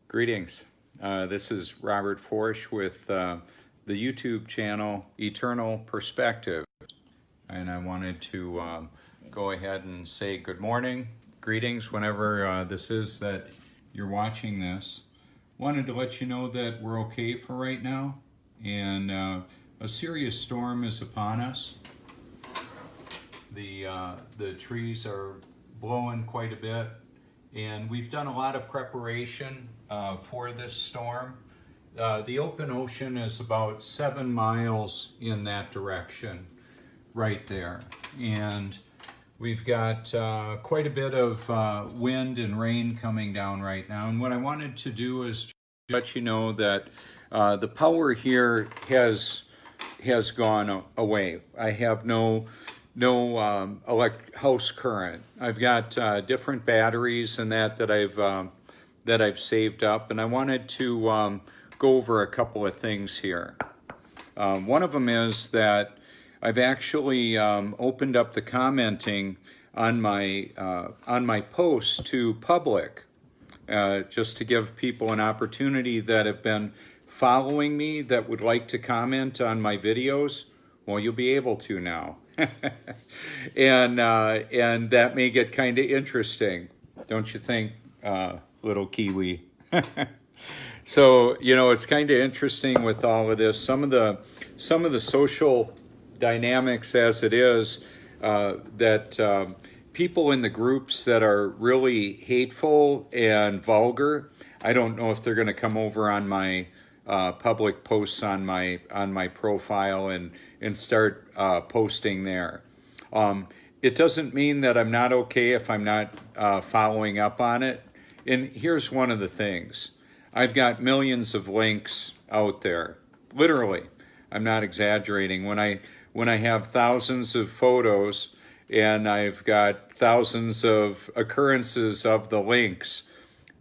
Greetings. This is Robert Forsch with the YouTube channel Eternal Perspective. And I wanted to go ahead and say good morning, greetings, whenever this is that you're watching this. Wanted to let you know that we're okay for right now, and a serious storm is upon us. The trees are blowing quite a bit, and we've done a lot of preparation for this storm. The open ocean is about 7 miles in that direction right there, and we've got quite a bit of wind and rain coming down right now. And what I wanted to do is let you know that the power here has gone away. I have no house current. I've got different batteries and that I've saved up, and I wanted to go over a couple of things here. One of them is that I've actually opened up the commenting on my post to public, just to give people an opportunity that have been following me that would like to comment on my videos. Well, you'll be able to now. and that may get kind of interesting, don't you think, little Kiwi? So, you know, it's kind of interesting with all of this. Some of the social dynamics as it is, that people in the groups that are really hateful and vulgar, I don't know if they're going to come over on my public posts on my profile and start posting there. It doesn't mean that I'm not okay if I'm not following up on it. And here's one of the things. I've got millions of links out there. Literally, I'm not exaggerating. When I have thousands of photos and I've got thousands of occurrences of the links,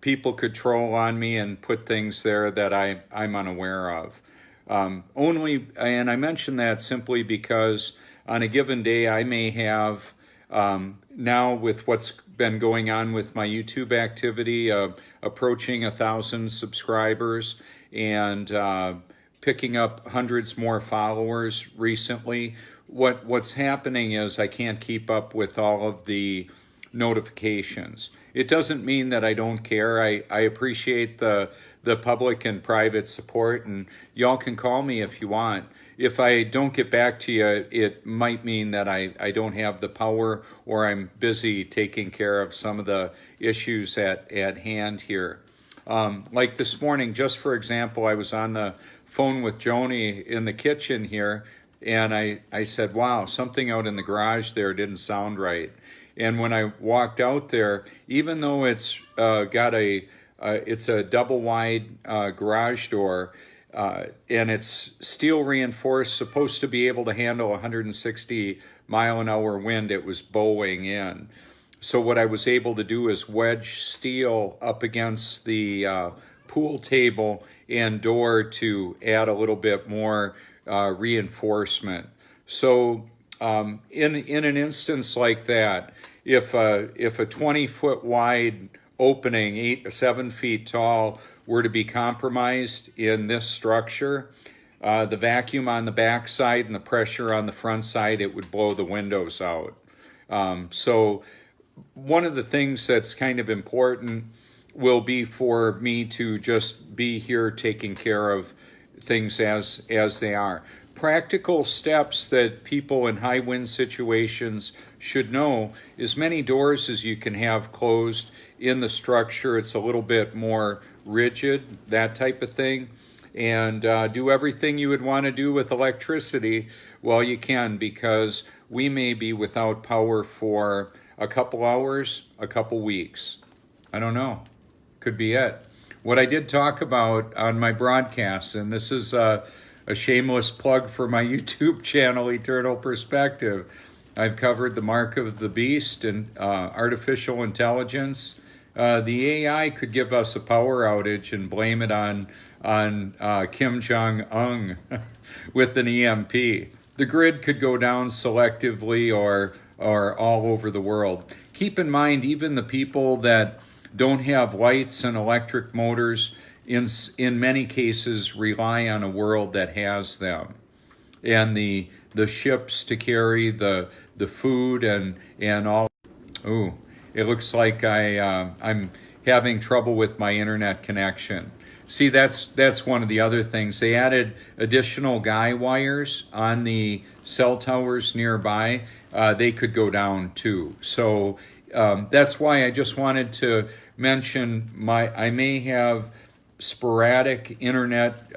people could troll on me and put things there that I'm unaware of. And I mention that simply because on a given day I may have, now with what's been going on with my YouTube activity, approaching 1,000 subscribers and picking up hundreds more followers recently. What's happening is I can't keep up with all of the notifications. It doesn't mean that I don't care. I appreciate the public and private support, and y'all can call me if you want. If I don't get back to you, it might mean that I don't have the power, or I'm busy taking care of some of the issues at hand here. Like this morning, just for example, I was on the phone with Joni in the kitchen here, and I said, wow, something out in the garage there didn't sound right. And when I walked out there, even though it's it's a double wide garage door, and it's steel reinforced, supposed to be able to handle 160 mile an hour wind, it was bowing in. So what I was able to do is wedge steel up against the pool table and door to add a little bit more reinforcement. So in an instance like that, if a 20-foot wide opening, 7 feet tall, were to be compromised in this structure, the vacuum on the back side and the pressure on the front side, it would blow the windows out. So one of the things that's kind of important will be for me to just be here taking care of things as they are. Practical steps that people in high wind situations should know: as many doors as you can have closed in the structure. It's a little bit more rigid, that type of thing. And do everything you would want to do with electricity while you can, because we may be without power for a couple hours, a couple weeks. I don't know. Could be it. What I did talk about on my broadcasts, and this is a shameless plug for my YouTube channel, Eternal Perspective. I've covered the mark of the beast and artificial intelligence. The AI could give us a power outage and blame it on Kim Jong-un with an EMP. The grid could go down selectively or all over the world. Keep in mind, even the people that don't have lights and electric motors, in many cases rely on a world that has them. And the ships to carry the food and all. Ooh, it looks like I'm having trouble with my internet connection. See, that's one of the other things. They added additional guy wires on the cell towers nearby. They could go down too. So that's why I just wanted to mention I may have sporadic internet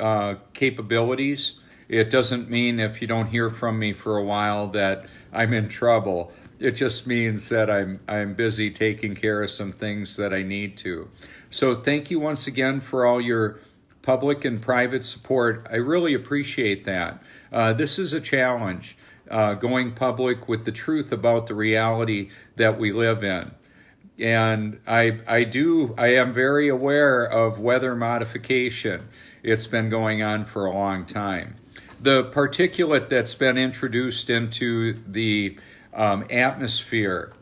capabilities. It doesn't mean if you don't hear from me for a while that I'm in trouble. It just means that I'm busy taking care of some things that I need to. So thank you once again for all your public and private support. I really appreciate that. This is a challenge, going public with the truth about the reality that we live in. And I am very aware of weather modification. It's been going on for a long time. The particulate that's been introduced into the atmosphere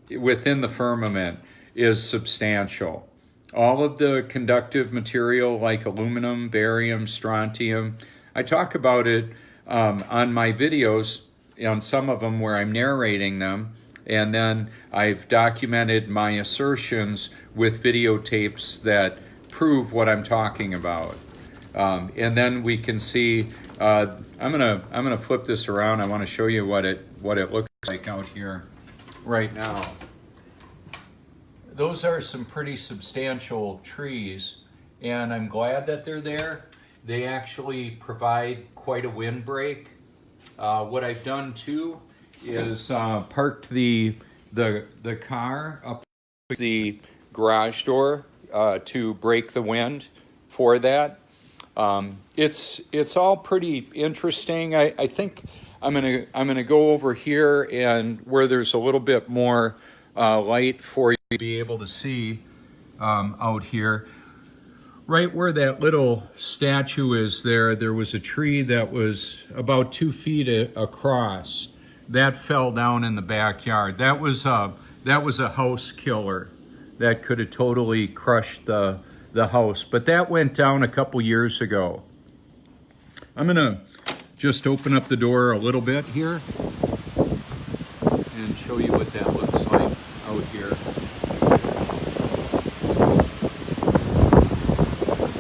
within the firmament is substantial. All of the conductive material like aluminum, barium, strontium, I talk about it on my videos, on some of them where I'm narrating them, and then I've documented my assertions with videotapes that prove what I'm talking about. And then we can see, I'm gonna flip this around. I want to show you what it looks like out here right now. Those are some pretty substantial trees, and I'm glad that they're there. They actually provide quite a windbreak. What I've done too is parked the car up the garage door to break the wind for that. It's all pretty interesting. I think I'm gonna go over here and where there's a little bit more light for you to be able to see out here. Right where that little statue is there was a tree that was about 2 feet across. That fell down in the backyard. That was a house killer. That could have totally crushed the house. But that went down a couple years ago. I'm gonna just open up the door a little bit here and show you what that looks like out here.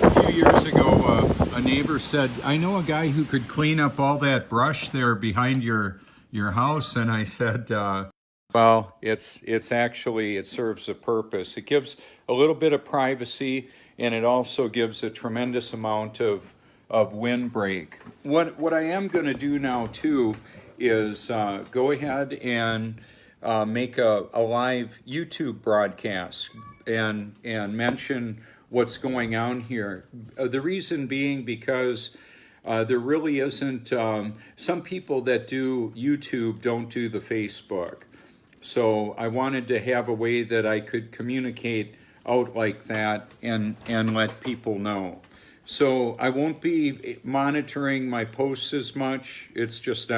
A few years ago, a neighbor said, I know a guy who could clean up all that brush there behind your house. And I said, well, it's actually, it serves a purpose. It gives a little bit of privacy, and it also gives a tremendous amount of windbreak. What I am going to do now too is go ahead and make a live YouTube broadcast and mention what's going on here. The reason being because there really isn't, some people that do YouTube don't do the Facebook. So I wanted to have a way that I could communicate out like that and let people know. So I won't be monitoring my posts as much. It's just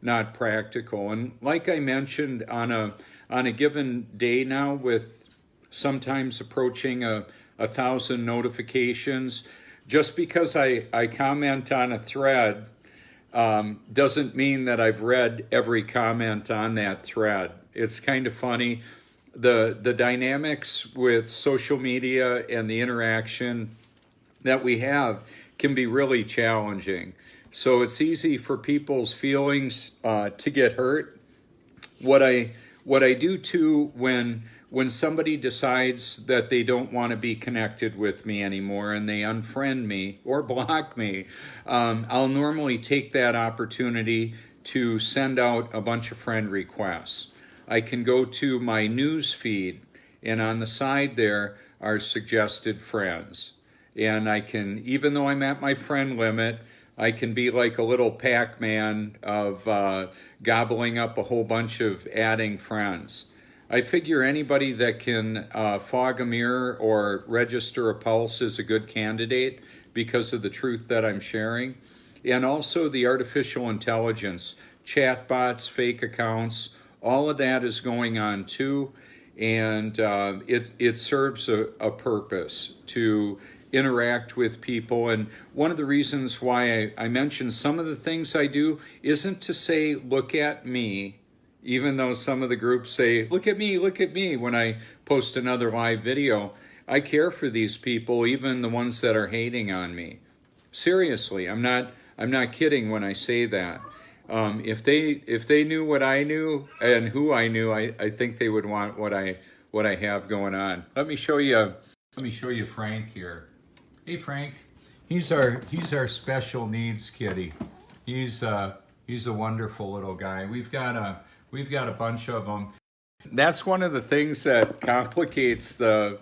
not practical. And like I mentioned, on a given day now, with sometimes approaching 1,000 notifications, just because I comment on a thread doesn't mean that I've read every comment on that thread. It's kind of funny. The dynamics with social media and the interaction that we have can be really challenging. So it's easy for people's feelings to get hurt. What I do too when somebody decides that they don't want to be connected with me anymore and they unfriend me or block me, I'll normally take that opportunity to send out a bunch of friend requests. I can go to my news feed, and on the side there are suggested friends. And I can, even though I'm at my friend limit, I can be like a little Pac-Man of gobbling up a whole bunch of adding friends. I figure anybody that can fog a mirror or register a pulse is a good candidate because of the truth that I'm sharing. And also the artificial intelligence, chatbots, fake accounts, all of that is going on too. and it serves a purpose to interact with people. And one of the reasons why I mention some of the things I do isn't to say, look at me, even though some of the groups say, look at me, when I post another live video. I care for these people, even the ones that are hating on me. Seriously, I'm not kidding when I say that. If they knew what I knew and who I knew, I think they would want what I have going on. Let me show you Frank here. Hey Frank, he's our special needs kitty. He's a wonderful little guy. We've got a bunch of them. That's one of the things that complicates the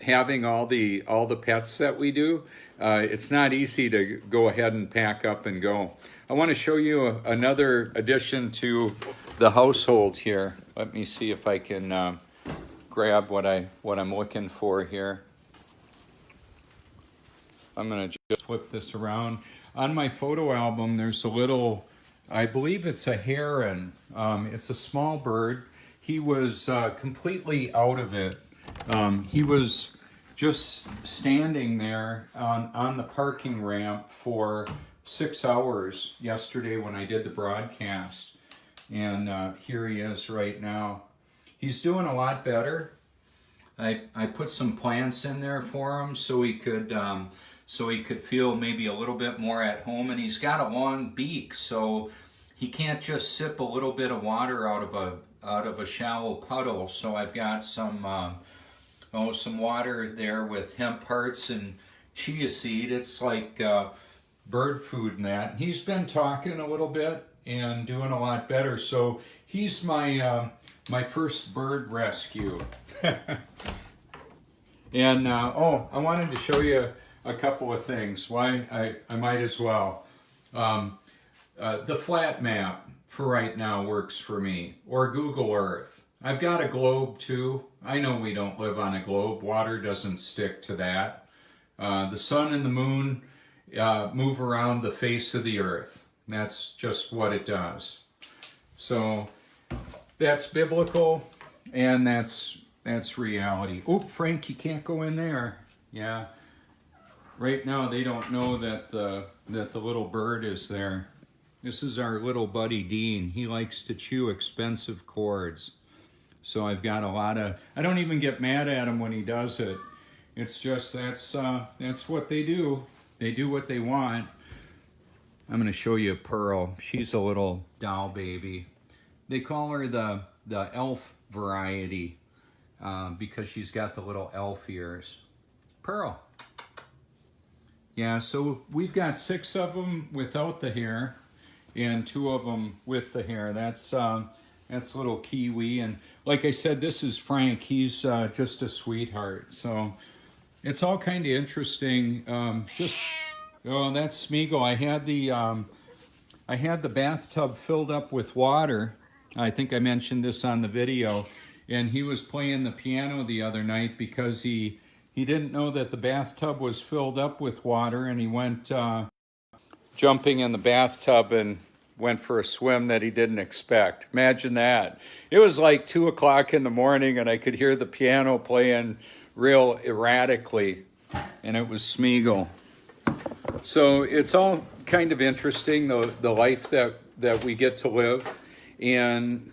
having all the pets that we do. It's not easy to go ahead and pack up and go. I want to show you another addition to the household here. Let me see if I can grab what I'm looking for here. I'm going to just flip this around. On my photo album, there's a little, I believe it's a heron. It's a small bird. He was completely out of it. He was just standing there on the parking ramp for 6 hours yesterday when I did the broadcast. And here he is right now. He's doing a lot better. I put some plants in there for him so he could feel maybe a little bit more at home. And he's got a long beak, so he can't just sip a little bit of water out of a shallow puddle. So I've got some water there with hemp hearts and chia seed. It's like bird food and that. He's been talking a little bit and doing a lot better. So he's my first bird rescue. And I wanted to show you a couple of things. Why I might as well. The flat map for right now works for me, or Google Earth. I've got a globe too. I know we don't live on a globe. Water doesn't stick to that. The sun and the moon move around the face of the earth. That's just what it does. So that's biblical, and that's reality. Oh, Frank, you can't go in there. Yeah. Right now they don't know that the little bird is there. This is our little buddy Dean. He likes to chew expensive cords. So I've got a lot of, I don't even get mad at him when he does it. It's just that's what they do. They do what they want. I'm going to show you Pearl. She's a little doll baby. They call her the elf variety because she's got the little elf ears. Pearl. Yeah, so we've got 6 of them without the hair and 2 of them with the hair. That's little Kiwi. And like I said, this is Frank. He's just a sweetheart. So it's all kind of interesting. That's Smeagol. I had the bathtub filled up with water. I think I mentioned this on the video. And he was playing the piano the other night because he didn't know that the bathtub was filled up with water, and he went jumping in the bathtub and went for a swim that he didn't expect. Imagine that. It was like 2 o'clock in the morning, and I could hear the piano playing real erratically, and it was Smeagol. So it's all kind of interesting, the life that we get to live. And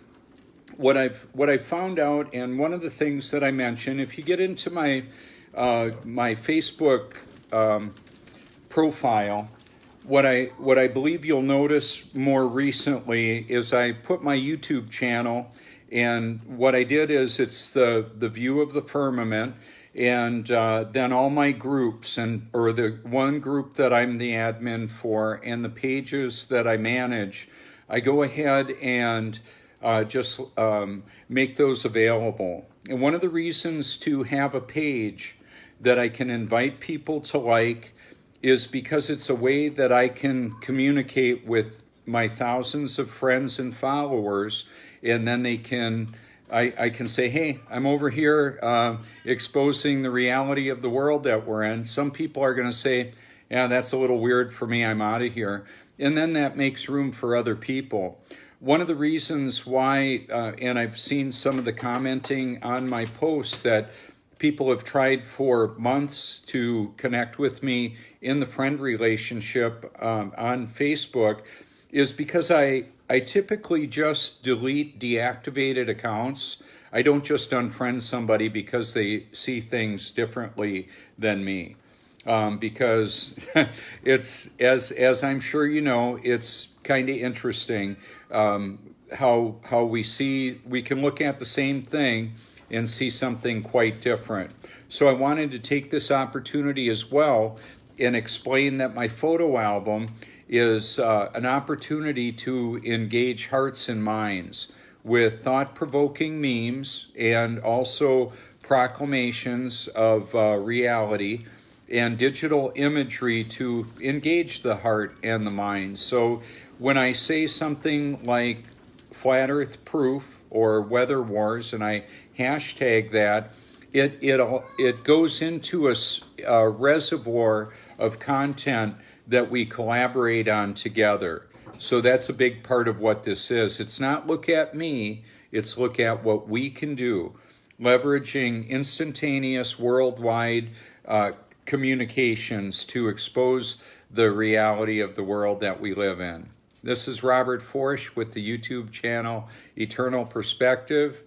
what I've found out, and one of the things that I mentioned, if you get into my Facebook profile, what I believe you'll notice more recently is I put my YouTube channel, and what I did is it's the view of the firmament, and then all my groups, or the one group that I'm the admin for, and the pages that I manage, I go ahead and just make those available. And one of the reasons to have a page that I can invite people to like is because it's a way that I can communicate with my thousands of friends and followers, and then I can say, hey, I'm over here exposing the reality of the world that we're in. Some people are going to say, yeah, that's a little weird for me, I'm out of here. And then that makes room for other people. one of the reasons why, and I've seen some of the commenting on my posts that people have tried for months to connect with me in the friend relationship on Facebook, is because I typically just delete deactivated accounts. I don't just unfriend somebody because they see things differently than me. Because it's, as I'm sure you know, it's kind of interesting how we can look at the same thing and see something quite different. So I wanted to take this opportunity as well and explain that my photo album is an opportunity to engage hearts and minds with thought-provoking memes and also proclamations of reality and digital imagery to engage the heart and the mind. So when I say something like Flat Earth Proof or Weather Wars, and I hashtag that, it goes into a reservoir of content that we collaborate on together. So that's a big part of what this is. It's not look at me, it's look at what we can do, leveraging instantaneous worldwide communications to expose the reality of the world that we live in. This is Robert Forsch with the YouTube channel Eternal Perspective.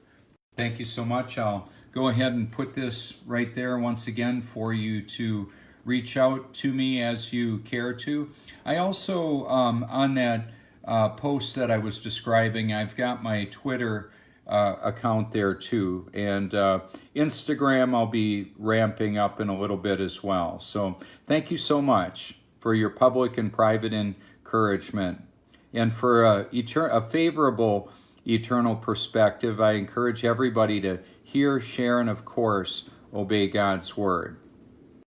Thank you so much. I'll go ahead and put this right there once again for you to reach out to me as you care to. I also, on that post that I was describing, I've got my Twitter account there too. And Instagram I'll be ramping up in a little bit as well. So thank you so much for your public and private encouragement. And for a favorable eternal perspective, I encourage everybody to hear, share, and of course, obey God's word.